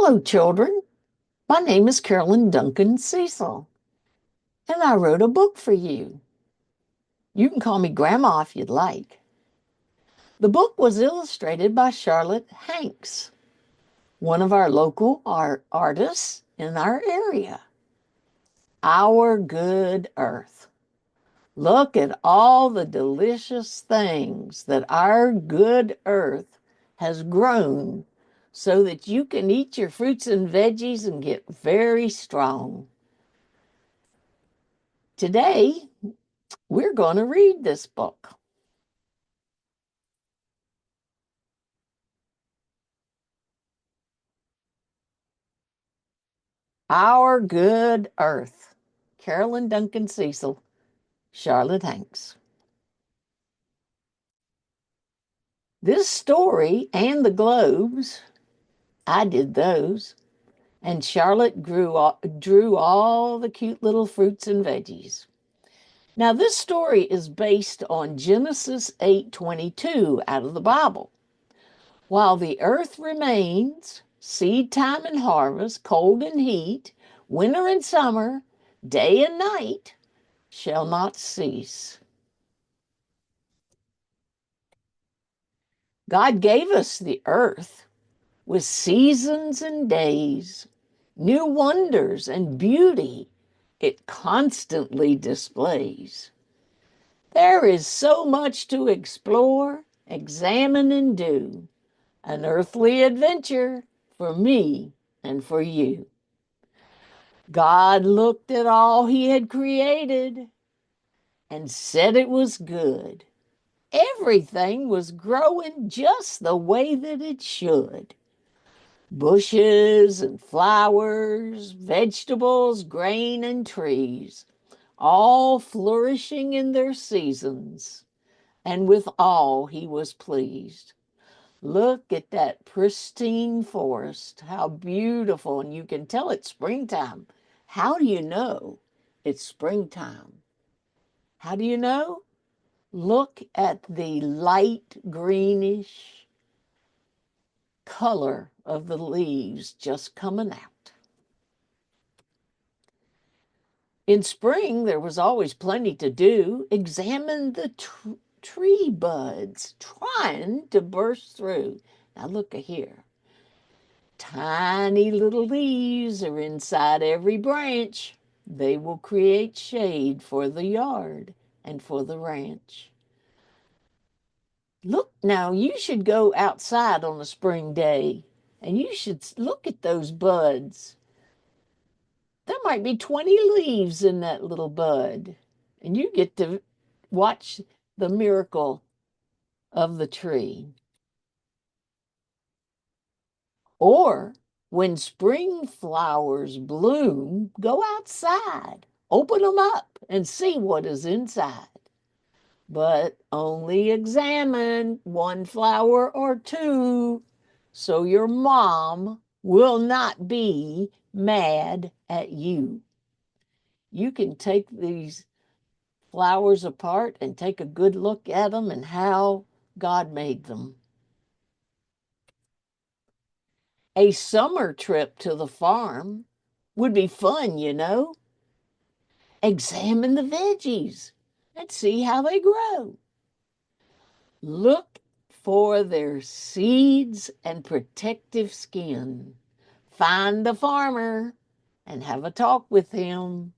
Hello, children. My name is Carolyn Duncan Cecil, and I wrote a book for you. You can call me Grandma if you'd like. The book was illustrated by Charlotte Hanks, one of our local artists in our area. Our Good Earth. Look at all the delicious things that our good earth has grown so that you can eat your fruits and veggies and get very strong. Today, we're going to read this book. Our Good Earth. Carolyn Duncan Cecil, Charlotte Hanks. This story and the globes, I did those, and Charlotte drew all the cute little fruits and veggies. Now, this story is based on Genesis 8:22 out of the Bible. While the earth remains, seed time and harvest, cold and heat, winter and summer, day and night shall not cease. God gave us the earth with seasons and days, new wonders and beauty it constantly displays. There is so much to explore, examine, and do, an earthly adventure for me and for you. God looked at all he had created and said it was good. Everything was growing just the way that it should. Bushes and flowers, vegetables, grain, and trees, all flourishing in their seasons, and with all he was pleased. Look at that pristine forest, how beautiful, and you can tell it's springtime. How do you know it's springtime? How do you know? Look at the light greenish color of the leaves just coming out. In spring, there was always plenty to do. Examine the tree buds trying to burst through. Now look here. Tiny little leaves are inside every branch. They will create shade for the yard and for the ranch. Look now, you should go outside on a spring day and you should look at those buds. There might be 20 leaves in that little bud, and you get to watch the miracle of the tree. Or when spring flowers bloom, go outside, open them up, and see what is inside. But only examine one flower or two so your mom will not be mad at you. You can take these flowers apart and take a good look at them and how God made them. A summer trip to the farm would be fun, you know. Examine the veggies and see how they grow. Look for their seeds and protective skin. Find the farmer and have a talk with him.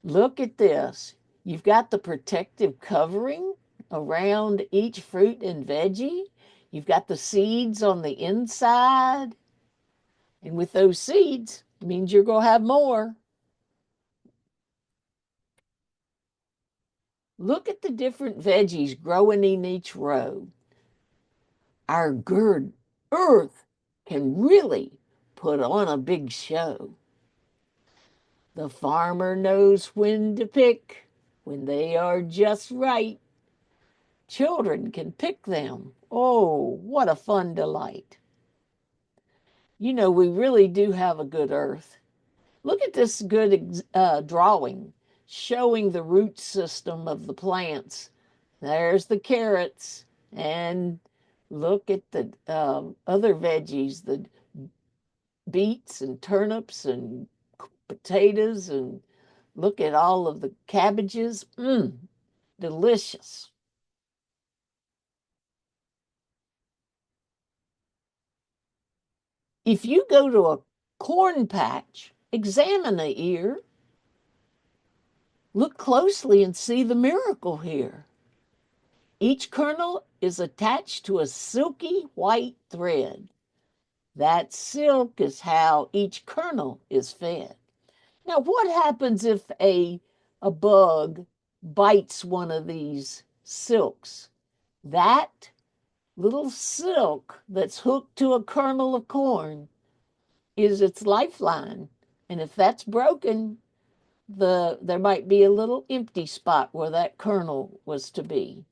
Look at this. You've got the protective covering around each fruit and veggie. You've got the seeds on the inside. And with those seeds, it means you're going to have more. Look at the different veggies growing in each row. Our good earth can really put on a big show. The farmer knows when to pick, when they are just right. Children can pick them. Oh, what a fun delight. You know, we really do have a good earth. Look at this good drawing showing the root system of the plants. There's the carrots, and look at the other veggies, the beets and turnips and potatoes, and look at all of the cabbages. Delicious. If you go to a corn patch, examine a ear, look closely and see the miracle here. Each kernel is attached to a silky white thread. That silk is how each kernel is fed. Now, what happens if a bug bites one of these silks? That little silk that's hooked to a kernel of corn is its lifeline. And if that's broken, there might be a little empty spot where that kernel was to be.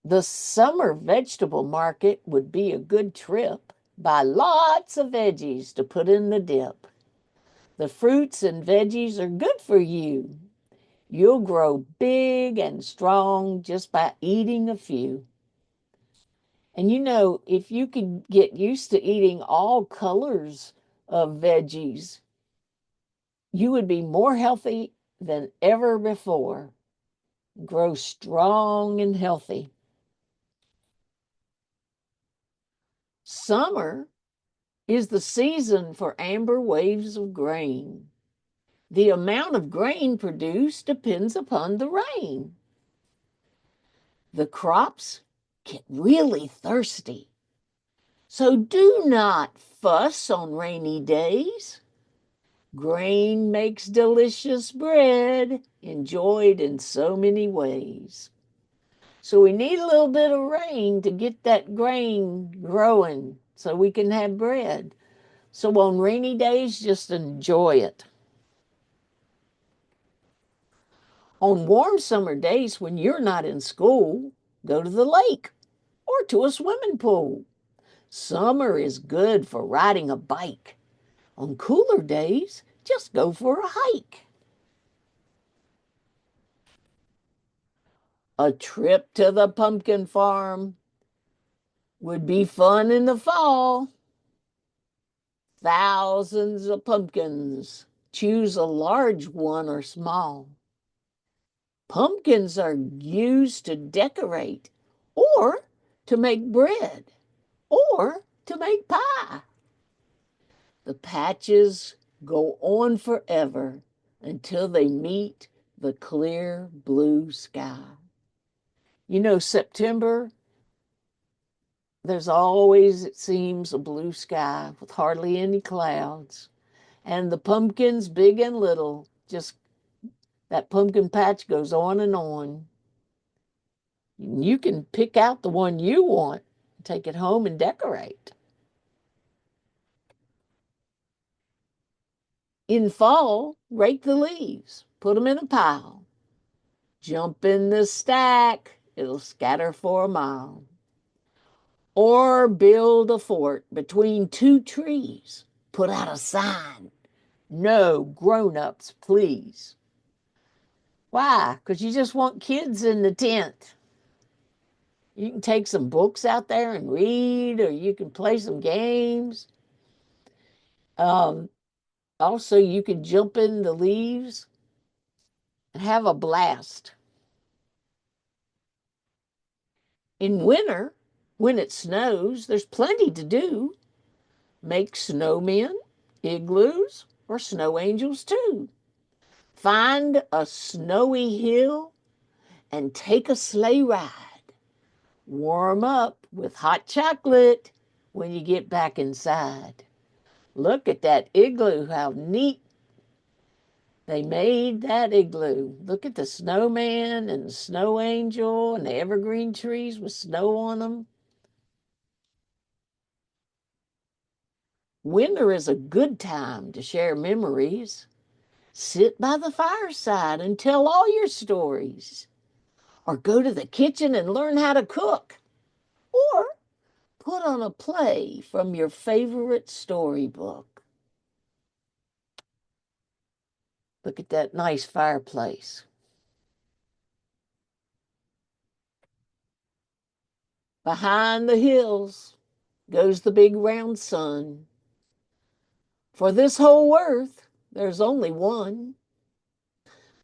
The summer vegetable market would be a good trip. Buy lots of veggies to put in the dip. The fruits and veggies are good for you. You'll grow big and strong just by eating a few. And you know, if you could get used to eating all colors of veggies, you would be more healthy than ever before. Grow strong and healthy. Summer is the season for amber waves of grain. The amount of grain produced depends upon the rain. The crops get really thirsty. So do not fuss on rainy days. Grain makes delicious bread, enjoyed in so many ways. So we need a little bit of rain to get that grain growing so we can have bread. So on rainy days, just enjoy it. On warm summer days when you're not in school, go to the lake or to a swimming pool. Summer is good for riding a bike. On cooler days, just go for a hike. A trip to the pumpkin farm would be fun in the fall. Thousands of pumpkins. Choose a large one or small. Pumpkins are used to decorate or to make bread or to make pie. The patches go on forever until they meet the clear blue sky. You know, September, there's always, it seems, a blue sky with hardly any clouds. And the pumpkins, big and little, just that pumpkin patch goes on and on. You can pick out the one you want, take it home and decorate. In fall, rake the leaves, put them in a pile. Jump in the stack, it'll scatter for a mile. Or build a fort between two trees. Put out a sign, no grown-ups, please. Why? Because you just want kids in the tent. You can take some books out there and read, or you can play some games. Um, Also, you can jump in the leaves and have a blast. In winter, when it snows, there's plenty to do. Make snowmen, igloos, or snow angels too. Find a snowy hill and take a sleigh ride. Warm up with hot chocolate when you get back inside. Look at that igloo, how neat they made that igloo. Look at the snowman and the snow angel and the evergreen trees with snow on them. Winter is a good time to share memories. Sit by the fireside and tell all your stories. Or go to the kitchen and learn how to cook. Or put on a play from your favorite storybook. Look at that nice fireplace. Behind the hills goes the big round sun. For this whole earth, there's only one.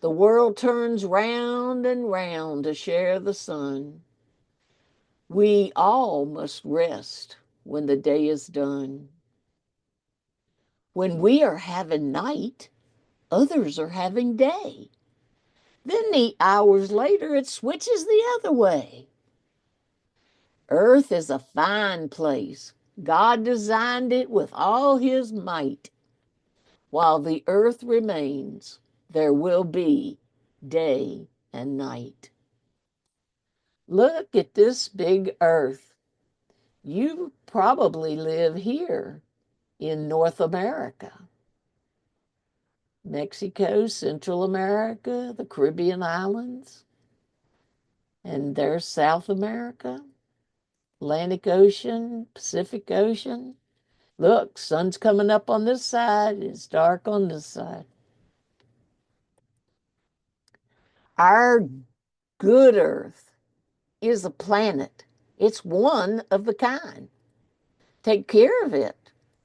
The world turns round and round to share the sun. We all must rest when the day is done. When we are having night, others are having day. Then the hours later, it switches the other way. Earth is a fine place. God designed it with all his might. While the earth remains, there will be day and night. Look at this big earth. You probably live here in North America, Mexico, Central America, the Caribbean islands, and there's South America, Atlantic Ocean, Pacific Ocean. Look, sun's coming up on this side, it's dark on this side. Our good earth is a planet. It's one of the kind. Take care of it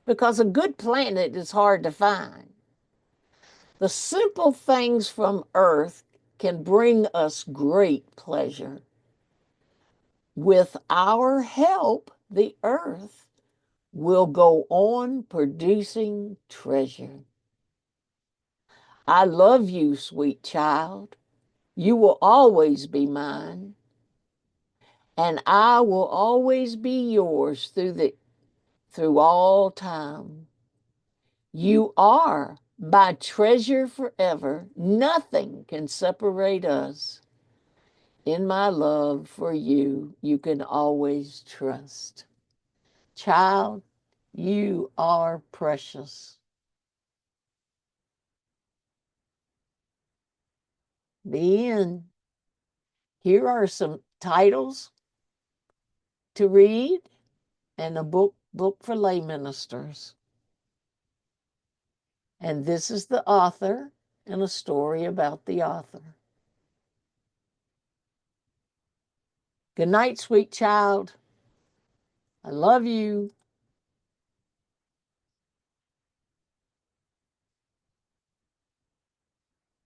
because a good planet is hard to find. The simple things from earth can bring us great pleasure. With our help, the earth will go on producing treasure. I love you, sweet child. You will always be mine, and I will always be yours through all time. You are my treasure forever. Nothing can separate us. In my love for you, you can always trust. Child, you are precious. The end. Here are some titles to read and a book for lay ministers. And this is the author and a story about the author. Good night, sweet child. I love you.